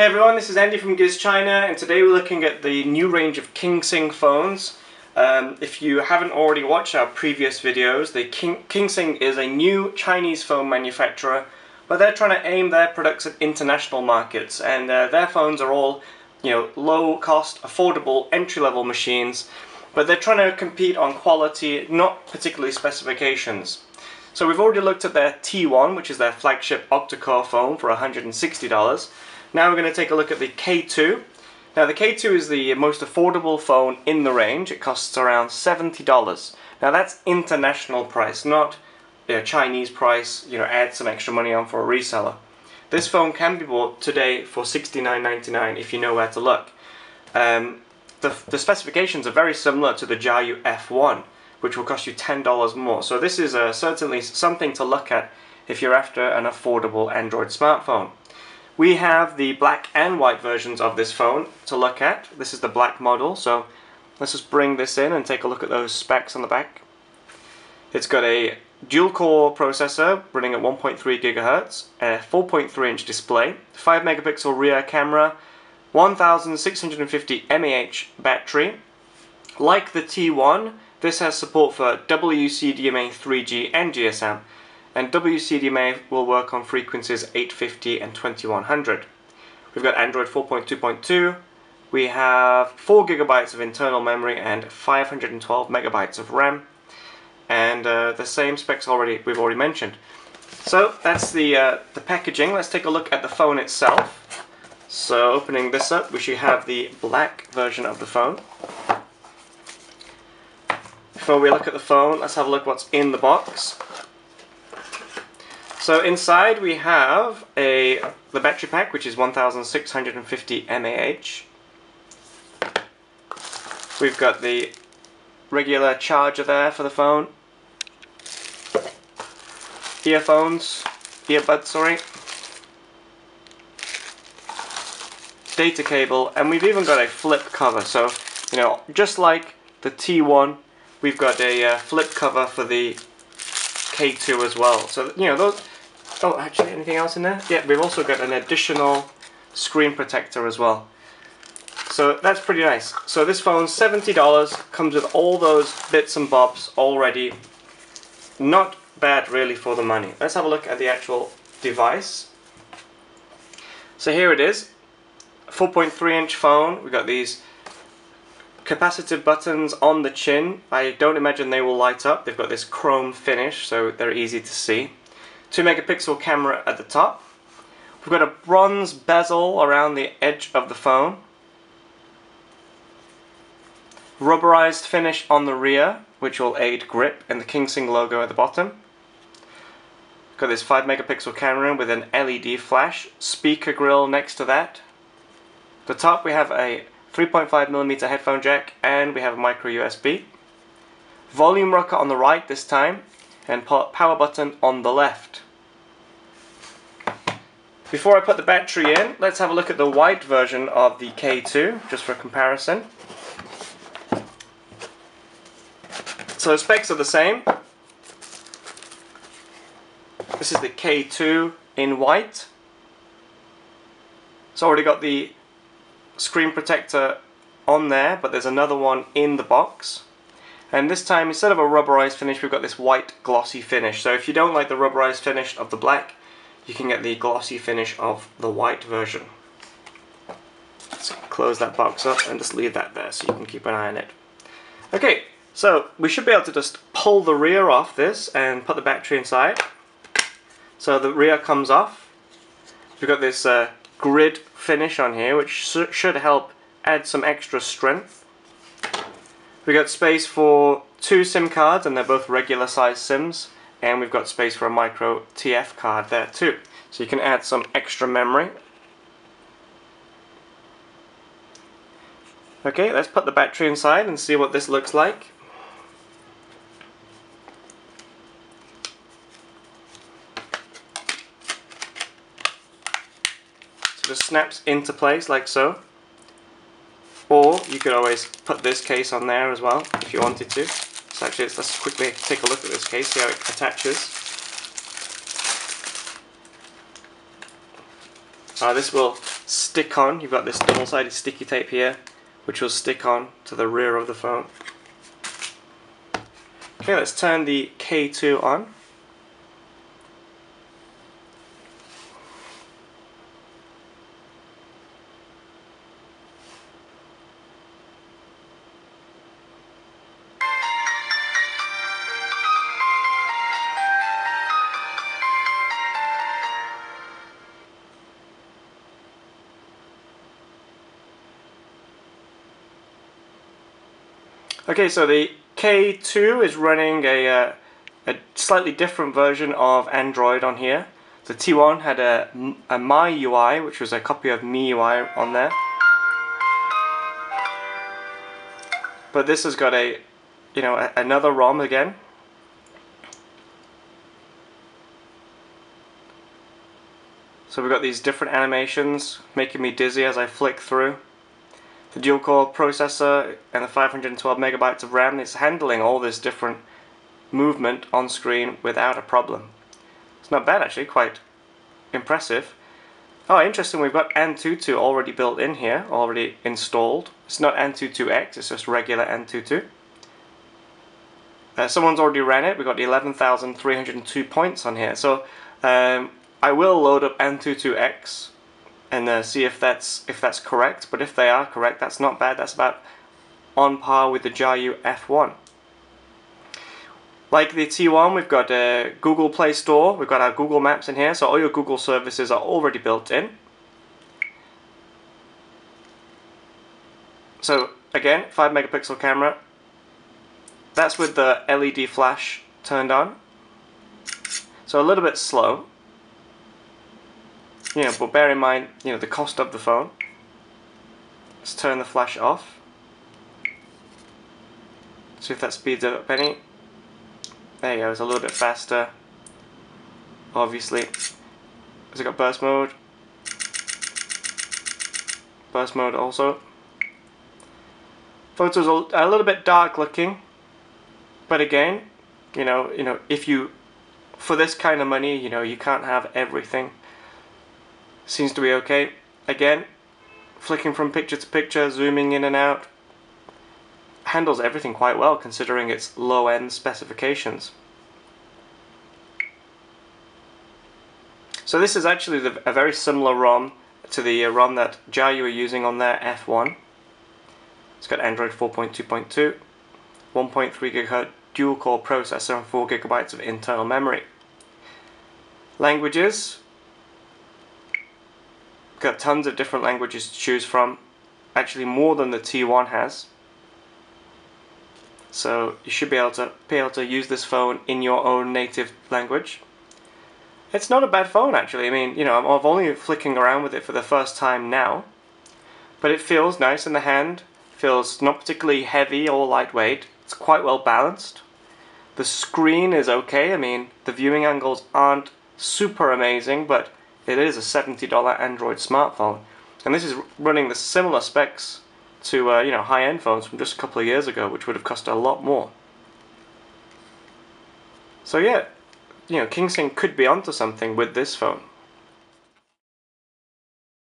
Hey everyone, this is Andy from GizChina, and today we're looking at the new range of KingSing phones. If you haven't already watched our previous videos, KingSing is a new Chinese phone manufacturer, but they're trying to aim their products at international markets, and their phones are all, low cost, affordable, entry-level machines, but they're trying to compete on quality, not particularly specifications. So we've already looked at their T1, which is their flagship octa-core phone, for $160. Now we're going to take a look at the K2. Now the K2 is the most affordable phone in the range. It costs around $70. Now that's international price, not Chinese price, add some extra money on for a reseller. This phone can be bought today for $69.99 if you know where to look. The specifications are very similar to the Jiayu F1, which will cost you $10 more. So this is certainly something to look at if you're after an affordable Android smartphone. We have the black and white versions of this phone to look at. This is the black model, so let's just bring this in and take a look at those specs on the back. It's got a dual-core processor running at 1.3 GHz, a 4.3-inch display, 5 megapixel rear camera, 1650 mAh battery. Like the T1, this has support for WCDMA 3G and GSM, and WCDMA will work on frequencies 850 and 2100. We've got Android 4.2.2, we have 4 GB of internal memory and 512 MB of RAM, and the same specs we've already mentioned. So that's the packaging. Let's take a look at the phone itself. So opening this up, we should have the black version of the phone. Before we look at the phone, let's have a look what's in the box. So inside we have the battery pack, which is 1650 mAh. We've got the regular charger there for the phone. Earbuds, sorry. Data cable, and we've even got a flip cover. So, just like the T1, we've got a flip cover for the K2 as well. So, those... Oh, actually, anything else in there? Yeah, we've also got an additional screen protector as well. So that's pretty nice. So this phone, $70, comes with all those bits and bobs already. Not bad really for the money. Let's have a look at the actual device. So here it is. 4.3-inch phone. We've got these capacitive buttons on the chin. I don't imagine they will light up. They've got this chrome finish, so they're easy to see. 2 megapixel camera at the top. We've got a bronze bezel around the edge of the phone. Rubberized finish on the rear, which will aid grip, and the KingSing logo at the bottom. Got this 5 megapixel camera with an LED flash. Speaker grill next to that. At the top we have a 3.5mm headphone jack, and we have a micro USB. Volume rocker on the right this time, and power button on the left. Before I put the battery in, let's have a look at the white version of the K2, just for comparison. So the specs are the same. This is the K2 in white. It's already got the screen protector on there, but there's another one in the box. And this time, instead of a rubberized finish, we've got this white glossy finish. So if you don't like the rubberized finish of the black, you can get the glossy finish of the white version. So close that box up and just leave that there so you can keep an eye on it. Okay, so we should be able to just pull the rear off this and put the battery inside. So the rear comes off. We've got this grid finish on here, which should help add some extra strength. We've got space for 2 SIM cards, and they're both regular size SIMs, and we've got space for a micro TF card there too, so you can add some extra memory. Okay, let's put the battery inside and see what this looks like. So this snaps into place like so. Or you could always put this case on there as well if you wanted to. So actually, let's quickly take a look at this case, see how it attaches. This will stick on. You've got this double-sided sticky tape here, which will stick on to the rear of the phone. Okay, let's turn the K2 on. Okay, so the K2 is running a slightly different version of Android on here. The T1 had a MyUI, which was a copy of MIUI on there. But this has got another ROM again. So we've got these different animations making me dizzy as I flick through. The dual-core processor and the 512 megabytes of RAM is handling all this different movement on screen without a problem. It's not bad actually, quite impressive. Oh, interesting, we've got Antutu already built in here, already installed. It's not Antutu-X, it's just regular Antutu. Someone's already ran it. We've got 11,302 points on here. So I will load up Antutu-X and see if that's correct. But if they are correct, that's not bad. That's about on par with the Jiayu F1. Like the T1, we've got a Google Play Store. We've got our Google Maps in here, so all your Google services are already built in. So again, 5 megapixel camera. That's with the LED flash turned on. So a little bit slow. But bear in mind, the cost of the phone. Let's turn the flash off. See if that speeds up any. There you go, it's a little bit faster. Obviously. Has it got burst mode? Burst mode also. Photos are a little bit dark looking. But again, if you, for this kind of money, you can't have everything. Seems to be okay. Again, flicking from picture to picture, zooming in and out. Handles everything quite well considering its low-end specifications. So this is actually a very similar ROM to the ROM that Jiayu are using on their F1. It's got Android 4.2.2, 1.3 GHz dual-core processor and 4 GB of internal memory. Languages. Got tons of different languages to choose from, actually more than the T1 has. So you should be able to use this phone in your own native language. It's not a bad phone actually. I mean, I'm only flicking around with it for the first time now, but it feels nice in the hand. Feels not particularly heavy or lightweight. It's quite well balanced. The screen is okay. I mean, the viewing angles aren't super amazing, but it is a $70 Android smartphone, and this is running the similar specs to high-end phones from just a couple of years ago, which would have cost a lot more. So yeah, KingSing could be onto something with this phone.